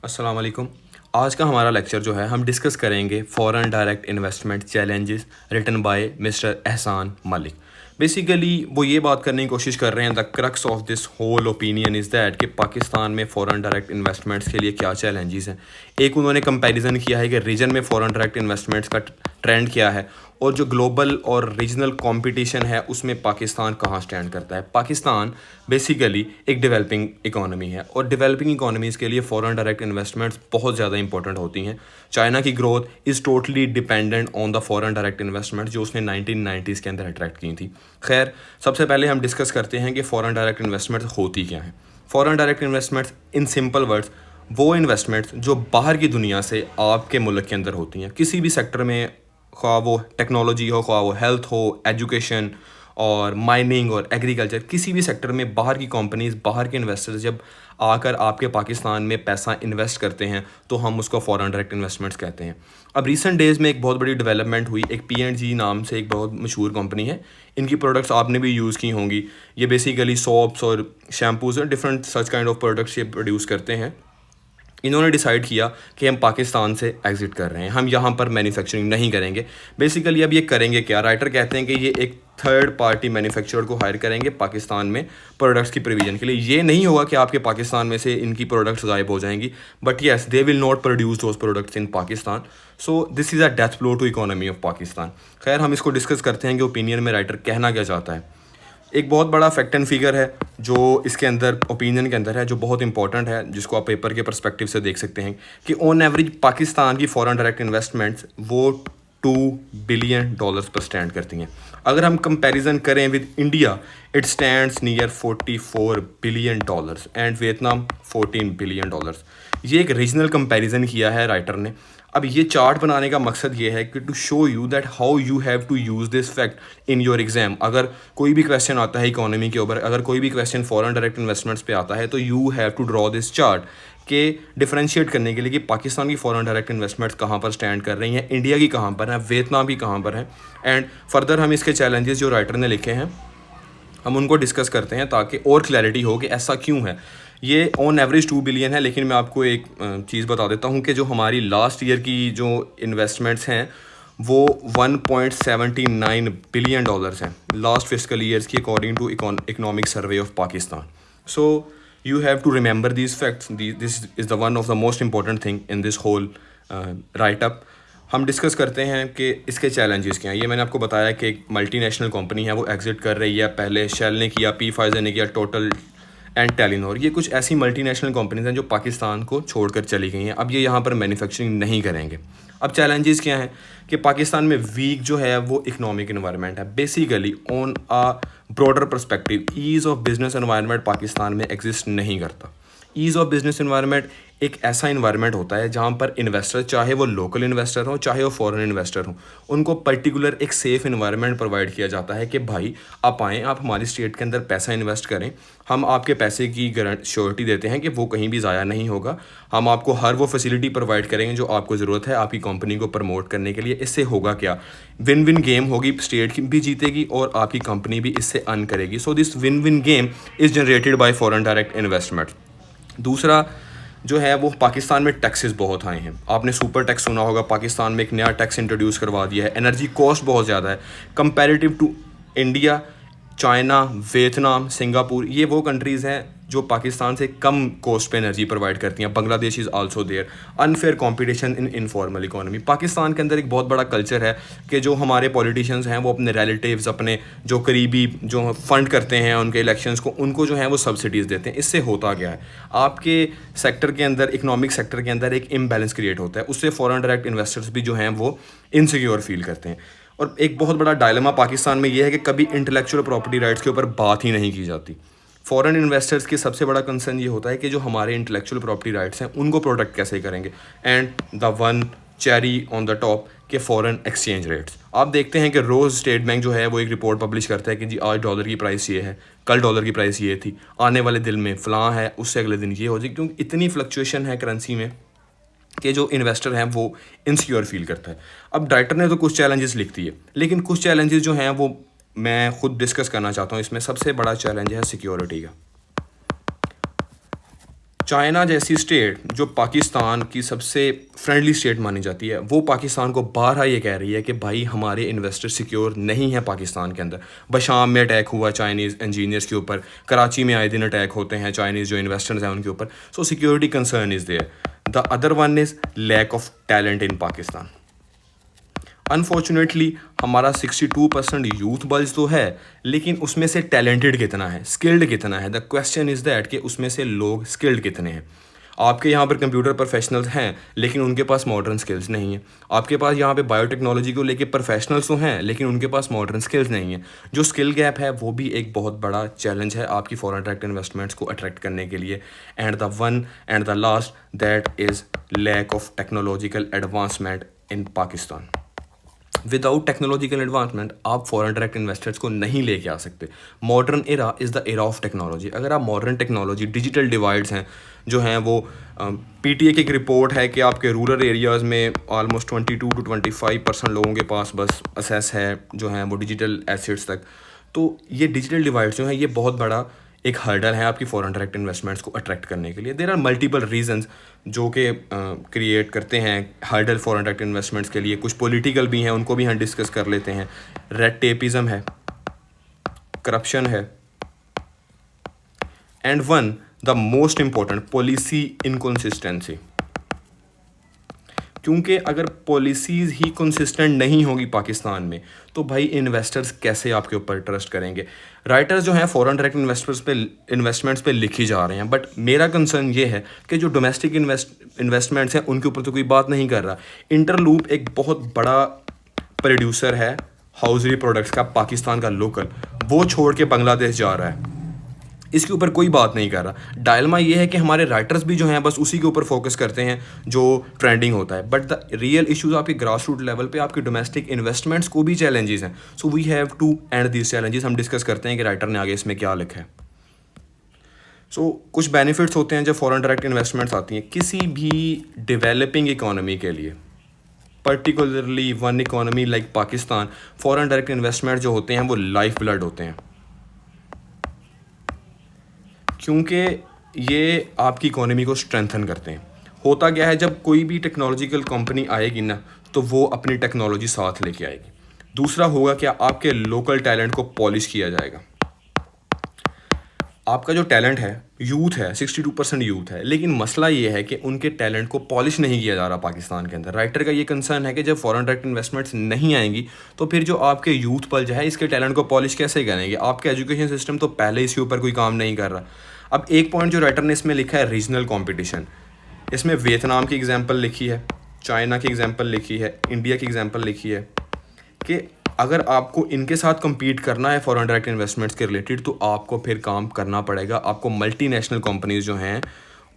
अस्सलाम वालेकुम। आज का हमारा लेक्चर जो है हम डिस्कस करेंगे foreign direct investment challenges written by mister Ehsan Malik. Basically वो ये बात करने की कोशिश कर रहे हैं, the crux of this whole opinion is that कि पाकिस्तान में फ़ॉरेन डायरेक्ट इन्वेस्टमेंट्स के लिए क्या चैलेंजेस हैं। एक उन्होंने कंपैरिजन किया है कि रीजन में फ़ॉरेन डायरेक्ट इन्वेस्टमेंट्स का ट्रेंड क्या है और जो ग्लोबल और रीजनल कंपटीशन है उसमें पाकिस्तान कहाँ स्टैंड करता है। पाकिस्तान बेसिकली एक डेवलपिंग इकोनॉमी है और डेवलपिंग इकोनॉमीज़ के लिए फॉरेन डायरेक्ट इन्वेस्टमेंट्स बहुत ज़्यादा इंपॉर्टेंट होती हैं। चाइना की growth is totally dependent on the foreign direct investment जो उसने 1990s के अंदर अट्रैक्ट की थी। खैर, सबसे पहले हम डिस्कस करते हैं कि फॉरेन डायरेक्ट इन्वेस्टमेंट्स होती क्या हैं। Foreign direct investments in simple words वो इन्वेस्टमेंट्स जो बाहर की दुनिया से आपके मुल्क के अंदर होती हैं किसी भी सेक्टर में, ख्वाह वो टेक्नोलॉजी हो, ख्वाह वो हेल्थ हो, एजुकेशन और माइनिंग और एग्रीकल्चर, किसी भी सेक्टर में बाहर की कंपनीज, बाहर के इन्वेस्टर्स जब आकर आपके पाकिस्तान में पैसा इन्वेस्ट करते हैं तो हम उसको फॉरेन डायरेक्ट इन्वेस्टमेंट्स कहते हैं। अब रिसेंट डेज़ में एक बहुत बड़ी डेवलपमेंट हुई। एक P&G नाम से एक बहुत मशहूर कंपनी है, इनकी प्रोडक्ट्स आपने भी यूज़ की होंगी। ये बेसिकली सोप्स और शैम्पूज़ और different such kind of products ये प्रोड्यूस करते हैं। इन्होंने डिसाइड किया कि हम पाकिस्तान से एग्ज़िट कर रहे हैं, हम यहाँ पर मैन्युफैक्चरिंग नहीं करेंगे। बेसिकली अब ये करेंगे क्या, राइटर कहते हैं कि ये एक थर्ड पार्टी मैन्युफैक्चरर को हायर करेंगे पाकिस्तान में प्रोडक्ट्स की प्रोविज़न के लिए। ये नहीं होगा कि आपके पाकिस्तान में से इनकी प्रोडक्ट्स गायब हो जाएंगी, but yes they will not produce those products in Pakistan. So this is a death blow to economy of Pakistan. खैर, हम इसको डिस्कस करते हैं कि ओपिनियन में राइटर कहना क्या चाहता है। एक बहुत बड़ा फैक्ट एंड फिगर है जो इसके अंदर ओपिनियन के अंदर है, जो बहुत इंपॉर्टेंट है, जिसको आप पेपर के पर्सपेक्टिव से देख सकते हैं कि ऑन एवरेज पाकिस्तान की फॉरेन डायरेक्ट इन्वेस्टमेंट्स वो $2 बिलियन पर स्टैंड करती हैं। अगर हम कंपैरिजन करें with India, it stands near $44 billion and Vietnam $14 billion. ये एक रीजनल कंपैरिजन किया है राइटर ने। अब ये चार्ट बनाने का मकसद ये है कि to show you that how you have to use this fact in your exam. अगर कोई भी क्वेश्चन आता है इकोनॉमी के ऊपर, अगर कोई भी क्वेश्चन फॉरेन डायरेक्ट इन्वेस्टमेंट्स पे आता है, तो you have to draw this chart के डिफरेंशिएट करने के लिए कि पाकिस्तान की फॉरेन डायरेक्ट इन्वेस्टमेंट्स कहाँ पर स्टैंड कर रही हैं, इंडिया की कहाँ पर है, वियतनाम की कहाँ पर है। एंड फर्दर हम इसके चैलेंजेस जो राइटर ने लिखे हैं हम उनको डिस्कस करते हैं ताकि और क्लैरिटी हो कि ऐसा क्यों है। ये ऑन एवरेज 2 बिलियन है, लेकिन मैं आपको एक चीज़ बता देता हूँ कि जो हमारी लास्ट ईयर की जो इन्वेस्टमेंट्स हैं वो $1.79 बिलियन हैं लास्ट फिस्कल ईयर्स की, according to economic survey of Pakistan. So you have to remember these facts. This is the one of the most important thing in this whole write up. हम discuss करते हैं कि इसके challenges क्या हैं। ये मैंने आपको बताया कि एक मल्टीनेशनल कंपनी है वो एग्जिट कर रही है। पहले शेल ने किया, Pfizer ने किया, टोटल एंड टेलीनॉर, ये कुछ ऐसी मल्टीनेशनल कंपनीज हैं जो पाकिस्तान को छोड़कर चली गई हैं। अब ये यहाँ पर मैन्युफैक्चरिंग नहीं करेंगे। अब चैलेंजेस क्या हैं कि पाकिस्तान में वीक जो है वो इकोनॉमिक इन्वायरमेंट है। Basically on a broader perspective ease of business environment Pakistan में एग्जिस्ट नहीं करता। ईज़ ऑफ बिजनेस इन्वायरमेंट एक ऐसा इन्वायरमेंट होता है जहाँ पर इन्वेस्टर, चाहे वो लोकल इन्वेस्टर हो चाहे वो फॉरेन इन्वेस्टर हो, उनको पर्टिकुलर एक सेफ़ इन्वायरमेंट प्रोवाइड किया जाता है कि भाई आप आएँ, आप हमारी स्टेट के अंदर पैसा इन्वेस्ट करें, हम आपके पैसे की श्योरिटी देते हैं कि वो कहीं भी ज़ाया नहीं होगा, हम आपको हर वो फैसिलिटी प्रोवाइड करेंगे जो आपको ज़रूरत है आपकी कंपनी को प्रमोट करने के लिए। इससे होगा क्या, विन विन गेम होगी, स्टेट की भी जीतेगी और आपकी कंपनी भी इससे अर्न करेगी। So this win win game is generated by foreign direct investment. दूसरा जो है वो पाकिस्तान में टैक्सेस बहुत आए हैं। आपने सुपर टैक्स सुना होगा, पाकिस्तान में एक नया टैक्स इंट्रोड्यूस करवा दिया है। एनर्जी कॉस्ट बहुत ज़्यादा है comparative to India, China, Vietnam, Singapore, ये वो कंट्रीज़ हैं जो पाकिस्तान से कम कॉस्ट पे एनर्जी प्रोवाइड करती हैं। Bangladesh is also there. Unfair competition in informal economy. Pakistan के अंदर एक बहुत बड़ा कल्चर है कि जो हमारे पॉलिटिशियंस हैं वो अपने रिलेटिव्स, अपने जो करीबी जो फंड करते हैं उनके इलेक्शंस को, उनको जो है वो सब्सिडीज़ देते हैं। इससे होता क्या है, आपके सेक्टर के अंदर, इकोनॉमिक सेक्टर के अंदर एक इम्बैलेंस क्रिएट होता है। उससे फॉरेन डायरेक्ट इन्वेस्टर्स भी जो हैं वो इनसिक्योर फील करते हैं। और एक बहुत बड़ा डायलेमा पाकिस्तान में ये है कि कभी इंटेलेक्चुअल प्रॉपर्टी राइट्स के ऊपर बात ही नहीं की जाती। फॉरेन इन्वेस्टर्स के सबसे बड़ा कंसर्न ये होता है कि जो हमारे इंटेलेक्चुअल प्रॉपर्टी राइट्स हैं उनको प्रोटेक्ट कैसे करेंगे। And the one cherry on the top के फॉरेन एक्सचेंज रेट्स। आप देखते हैं कि रोज़ स्टेट बैंक जो है वो एक रिपोर्ट पब्लिश करता है कि जी आज डॉलर की प्राइस ये है, कल डॉलर की प्राइस ये थी, आने वाले दिन में फ़लाँ है, उससे अगले दिन ये हो जाए, क्योंकि इतनी फ्लक्चुएशन है करेंसी में कि जो इन्वेस्टर हैं वो इनसिक्योर फील करता है। अब राइटर ने तो कुछ चैलेंजेस लिख दिए, लेकिन कुछ चैलेंजेस जो हैं वो मैं खुद डिस्कस करना चाहता हूँ। इसमें सबसे बड़ा चैलेंज है सिक्योरिटी का। चाइना जैसी स्टेट जो पाकिस्तान की सबसे फ्रेंडली स्टेट मानी जाती है, वो पाकिस्तान को बारहा ये कह रही है कि भाई हमारे इन्वेस्टर सिक्योर नहीं है पाकिस्तान के अंदर। बशाम में अटैक हुआ चाइनीज़ इंजीनियर्स के ऊपर, कराची में आए दिन अटैक होते हैं चाइनीज़ जो इन्वेस्टर्स हैं उनके ऊपर। So security concern is there. The other one is lack of talent in Pakistan. Unfortunately हमारा 62% यूथ बल्ज तो है, लेकिन उसमें से टैलेंटेड कितना है, स्किल्ड कितना है। द क्वेश्चन इज़ दैट कि उसमें से लोग स्किल्ड कितने हैं। आपके यहाँ पर कंप्यूटर प्रोफेशनल्स हैं लेकिन उनके पास मॉडर्न स्किल्स नहीं है। आपके पास यहाँ पे बायोटेक्नोलॉजी को लेके प्रोफेशनल्स तो हैं लेकिन उनके पास मॉडर्न स्किल्स नहीं है। जो स्किल गैप है वो भी एक बहुत बड़ा चैलेंज है आपकी फॉरेन डायरेक्ट इन्वेस्टमेंट्स को अट्रैक्ट करने के लिए। And the one and the last that is lack of technological advancement in Pakistan. Without technological advancement आप फॉरेन डायरेक्ट इन्वेस्टर्स को नहीं लेके आ सकते। Modern era is the era of technology. अगर आप मॉडर्न टेक्नोलॉजी, डिजिटल डिवाइड्स हैं जो हैं वो पीटीए की एक रिपोर्ट है कि आपके रूरल एरियाज़ में ऑलमोस्ट 22 to 25% लोगों के पास बस असेस है जो हैं वो डिजिटल एसेट्स तक। तो ये डिजिटल डिवाइड्स जो हैं ये बहुत बड़ा एक हर्डल है आपकी फॉरेन डायरेक्ट इन्वेस्टमेंट्स को अट्रैक्ट करने के लिए। देयर आर मल्टीपल रीजंस जो कि क्रिएट करते हैं हर्डल फॉरेन डायरेक्ट इन्वेस्टमेंट्स के लिए। कुछ पॉलिटिकल भी हैं, उनको भी हम डिस्कस कर लेते हैं। रेड टेपिज्म है, करप्शन है, and one the most important policy inconsistency. क्योंकि अगर पॉलिसीज़ ही कंसिस्टेंट नहीं होगी पाकिस्तान में तो भाई इन्वेस्टर्स कैसे आपके ऊपर ट्रस्ट करेंगे। राइटर्स जो हैं फॉरेन डायरेक्ट इन्वेस्टमेंट्स पे लिखी जा रहे हैं, बट मेरा कंसर्न ये है कि जो डोमेस्टिक इन्वेस्टमेंट्स हैं उनके ऊपर तो कोई बात नहीं कर रहा। इंटरलूप एक बहुत बड़ा प्रोड्यूसर है हाउसरी प्रोडक्ट्स का, पाकिस्तान का लोकल, वो छोड़ के बांग्लादेश जा रहा है, इसके ऊपर कोई बात नहीं कर रहा। डायलमा ये है कि हमारे राइटर्स भी जो हैं बस उसी के ऊपर फोकस करते हैं जो ट्रेंडिंग होता है, बट द रियल इश्यूज आपके ग्रास रूट लेवल पे आपके डोमेस्टिक इन्वेस्टमेंट्स को भी चैलेंजेस हैं। So we have to end these challenges. हम डिस्कस करते हैं कि राइटर ने आगे इसमें क्या लिखा है। सो कुछ बेनिफिट्स होते हैं जब फॉरेन डायरेक्ट इन्वेस्टमेंट्स आती हैं किसी भी डेवलपिंग इकोनॉमी के लिए, particularly one economy like Pakistan. Foreign direct investment जो होते हैं वो लाइफ ब्लड होते हैं, क्योंकि ये आपकी इकोनॉमी को स्ट्रेंथन करते हैं। होता क्या है, जब कोई भी टेक्नोलॉजिकल कंपनी आएगी ना तो वो अपनी टेक्नोलॉजी साथ लेके आएगी। दूसरा होगा क्या, आपके लोकल टैलेंट को पॉलिश किया जाएगा। आपका जो टैलेंट है, यूथ है, 62% यूथ है, लेकिन मसला ये है कि उनके टैलेंट को पॉलिश नहीं किया जा रहा पाकिस्तान के अंदर। राइटर का ये कंसर्न है कि जब फॉरेन डायरेक्ट इन्वेस्टमेंट्स नहीं आएंगी तो फिर जो आपके यूथ पल जो है इसके टैलेंट को पॉलिश कैसे करेंगे। आपके एजुकेशन सिस्टम तो पहले इसके ऊपर कोई काम नहीं कर रहा। अब एक पॉइंट जो राइटर ने इसमें लिखा है, रीजनल कॉम्पिटिशन। इसमें वियतनाम की एग्जाम्पल लिखी है, चाइना की एग्जाम्पल लिखी है, इंडिया की एग्जाम्पल लिखी है कि अगर आपको इनके साथ compete करना है फॉरेन डायरेक्ट इन्वेस्टमेंट्स के रिलेटेड तो आपको फिर काम करना पड़ेगा। आपको मल्टीनेशनल कंपनीज जो हैं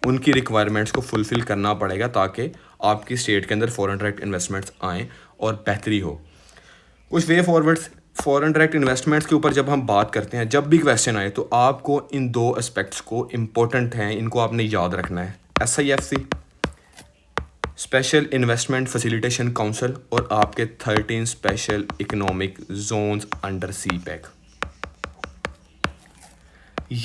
उनकी रिक्वायरमेंट्स को फुलफ़िल करना पड़ेगा ताकि आपकी स्टेट के अंदर फॉरेन डायरेक्ट इन्वेस्टमेंट्स आएँ और बेहतरी हो। कुछ वे फॉरवर्ड्स फॉरेन डायरेक्ट इन्वेस्टमेंट्स के ऊपर जब हम बात करते हैं, जब भी क्वेश्चन आए तो आपको इन दो एस्पेक्ट्स को इम्पोर्टेंट हैं, इनको आपने याद रखना है। SIFC special investment facilitation council और आपके 13 special economic zones under CPEC,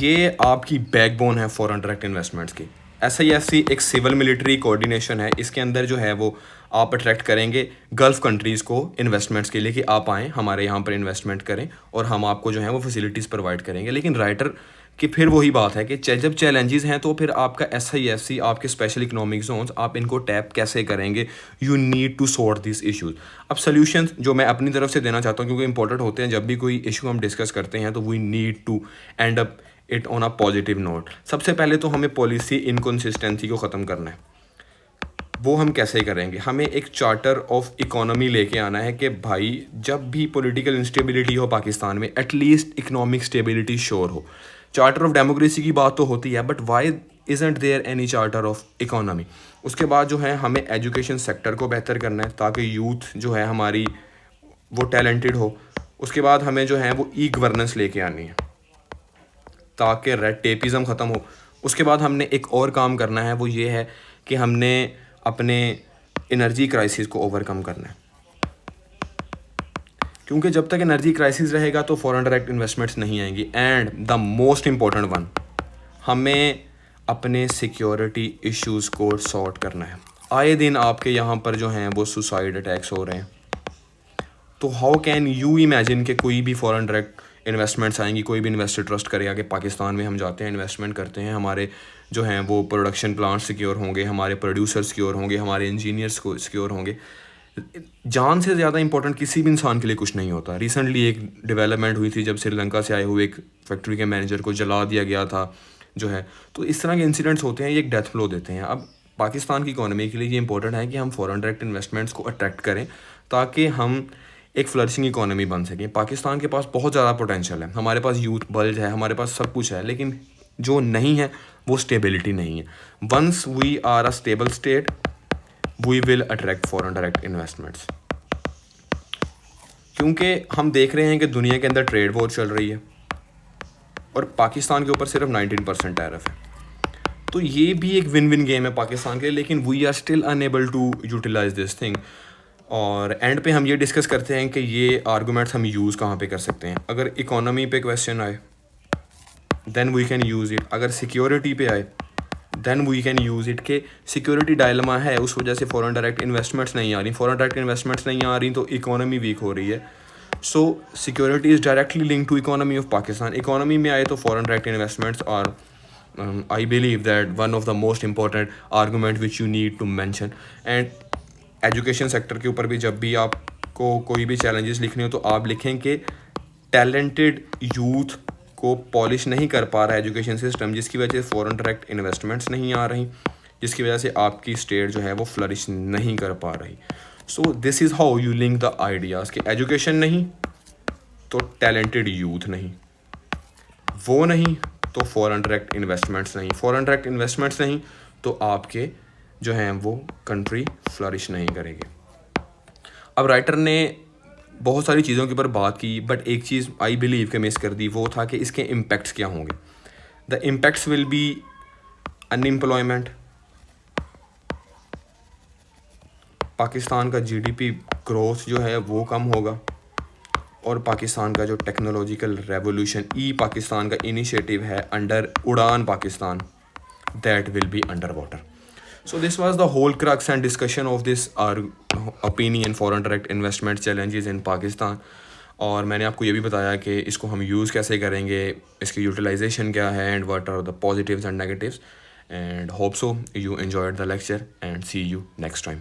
ये आपकी बैकबोन है फॉरेन डायरेक्ट इन्वेस्टमेंट्स की। SIFC एक सिविल मिलिट्री कोऑर्डिनेशन है। इसके अंदर जो है वो आप अट्रैक्ट करेंगे गल्फ़ कंट्रीज़ को इन्वेस्टमेंट्स के लिए कि आप आएँ हमारे यहाँ पर इन्वेस्टमेंट करें और हम आपको जो है वो फैसिलिटीज़ प्रोवाइड करेंगे। लेकिन राइटर कि फिर वही बात है कि जब चैलेंजेस हैं तो फिर आपका SIFC, आपके स्पेशल इकोनॉमिक जोन्स, आप इनको टैप कैसे करेंगे। You need to sort this issues. अब सोल्यूशन जो मैं अपनी तरफ से देना चाहता हूँ, क्योंकि इंपॉर्टेंट होते हैं, जब भी कोई इशू हम डिस्कस करते हैं तो we need to end up it on a positive note. सबसे पहले तो हमें पॉलिसी इनकन्सिस्टेंसी को ख़त्म करना है। वो हम कैसे करेंगे, हमें एक चार्टर ऑफ इकोनॉमी लेके आना है कि भाई जब भी पॉलिटिकल इंस्टेबिलिटी हो पाकिस्तान में, एटलीस्ट इकोनॉमिक स्टेबिलिटी श्योर हो। चार्टर ऑफ डेमोक्रेसी की बात तो होती है, but why isn't there any charter of economy. उसके बाद जो है हमें एजुकेशन सेक्टर को बेहतर करना है ताकि यूथ जो है हमारी वो टैलेंटेड हो। उसके बाद हमें जो है वो ई गवर्नेंस लेके आनी है ताकि रेड टेपिज्म ख़त्म हो। उसके बाद हमने एक और काम करना है, वो ये है कि हमने अपने एनर्जी क्राइसिस को ओवरकम करना है, क्योंकि जब तक एनर्जी क्राइसिस रहेगा तो फॉरेन डायरेक्ट इन्वेस्टमेंट्स नहीं आएंगी। And the most important one, हमें अपने सिक्योरिटी इश्यूज़ को सॉर्ट करना है। आए दिन आपके यहाँ पर जो हैं वो सुसाइड अटैक्स हो रहे हैं। तो हाउ कैन यू इमेजिन कि कोई भी फॉरेन डायरेक्ट इन्वेस्टमेंट्स आएंगी, कोई भी इन्वेस्टर ट्रस्ट करेगा कि पाकिस्तान में हम जाते हैं, इन्वेस्टमेंट करते हैं, हमारे जो हैं वो प्रोडक्शन प्लांट सिक्योर होंगे, हमारे प्रोड्यूसर सिक्योर होंगे, हमारे इंजीनियर्स को सिक्योर होंगे। जान से ज़्यादा इंपॉर्टेंट किसी भी इंसान के लिए कुछ नहीं होता। रिसेंटली एक डेवलपमेंट हुई थी जब श्रीलंका से आए हुए एक फैक्ट्री के मैनेजर को जला दिया गया था जो है। तो इस तरह के इंसिडेंट्स होते हैं, ये एक डेथ ब्लो देते हैं। अब पाकिस्तान की इकोनॉमी के लिए ये इंपॉर्टेंट है कि हम फॉरेन डायरेक्ट इन्वेस्टमेंट्स को अट्रैक्ट करें ताकि हम एक फ्लरिशिंग इकोनॉमी बन सकें। पाकिस्तान के पास बहुत ज़्यादा पोटेंशियल है, हमारे पास यूथ बल्ज है, हमारे पास सब कुछ है, लेकिन जो नहीं है वो स्टेबिलिटी नहीं है। Once we are a stable state we will attract foreign direct investments. क्योंकि हम देख रहे हैं कि दुनिया के अंदर ट्रेड वॉर चल रही है और पाकिस्तान के ऊपर सिर्फ 19% टैरिफ है। तो ये भी एक विन विन गेम है पाकिस्तान के लिए, लेकिन we are still unable to utilise this thing. और एंड पे हम ये डिस्कस करते हैं कि ये आर्गूमेंट्स हम यूज़ कहाँ पे कर सकते हैं। अगर इकोनॉमी पे क्वेश्चन आए then we can use it. अगर सिक्योरिटी पे आए then we can use it. के सिक्योरिटी डायलमा है, उस वजह से फॉरेन डायरेक्ट इन्वेस्टमेंट्स नहीं आ रही। फॉरेन डायरेक्ट इन्वेस्टमेंट्स नहीं आ रही तो इकोनॉमी वीक हो रही है। So security is directly link to economy of Pakistan. Economy में आए तो foreign direct investments are I believe that one of the most important argument which you need to mention. And education sector के ऊपर भी जब भी आपको कोई भी चैलेंजेस लिखने हो तो आप लिखें कि टैलेंटेड यूथ को पॉलिश नहीं कर पा रहा है एजुकेशन सिस्टम, जिसकी वजह से फॉरेन डायरेक्ट इन्वेस्टमेंट्स नहीं आ रही, जिसकी वजह से आपकी स्टेट जो है वो फ्लरिश नहीं कर पा रही। सो this is how you link the ideas कि एजुकेशन नहीं तो टैलेंटेड यूथ नहीं, वो नहीं तो फॉरेन डायरेक्ट इन्वेस्टमेंट्स नहीं, फॉरेन डायरेक्ट इन्वेस्टमेंट्स नहीं तो आपके जो हैं वो कंट्री फ्लरिश नहीं करेगी। अब राइटर ने बहुत सारी चीज़ों के ऊपर बात की, बट एक चीज़ आई बिलीव के मिस कर दी, वो था कि इसके इम्पैक्ट्स क्या होंगे। The impacts will be unemployment, Pakistan का जीडीपी ग्रोथ जो है वो कम होगा, और पाकिस्तान का जो टेक्नोलॉजिकल रेवोल्यूशन ई पाकिस्तान का इनिशिएटिव है अंडर उड़ान Pakistan, that will be under water. So this was the whole crux and discussion of this our opinion foreign direct investment challenges in Pakistan। और मैंने आपको ये भी बताया कि इसको हम यूज़ कैसे करेंगे, इसकी यूटिलाइजेशन क्या है, and what are the positives and negatives. And hope so you enjoyed the lecture and see you next time.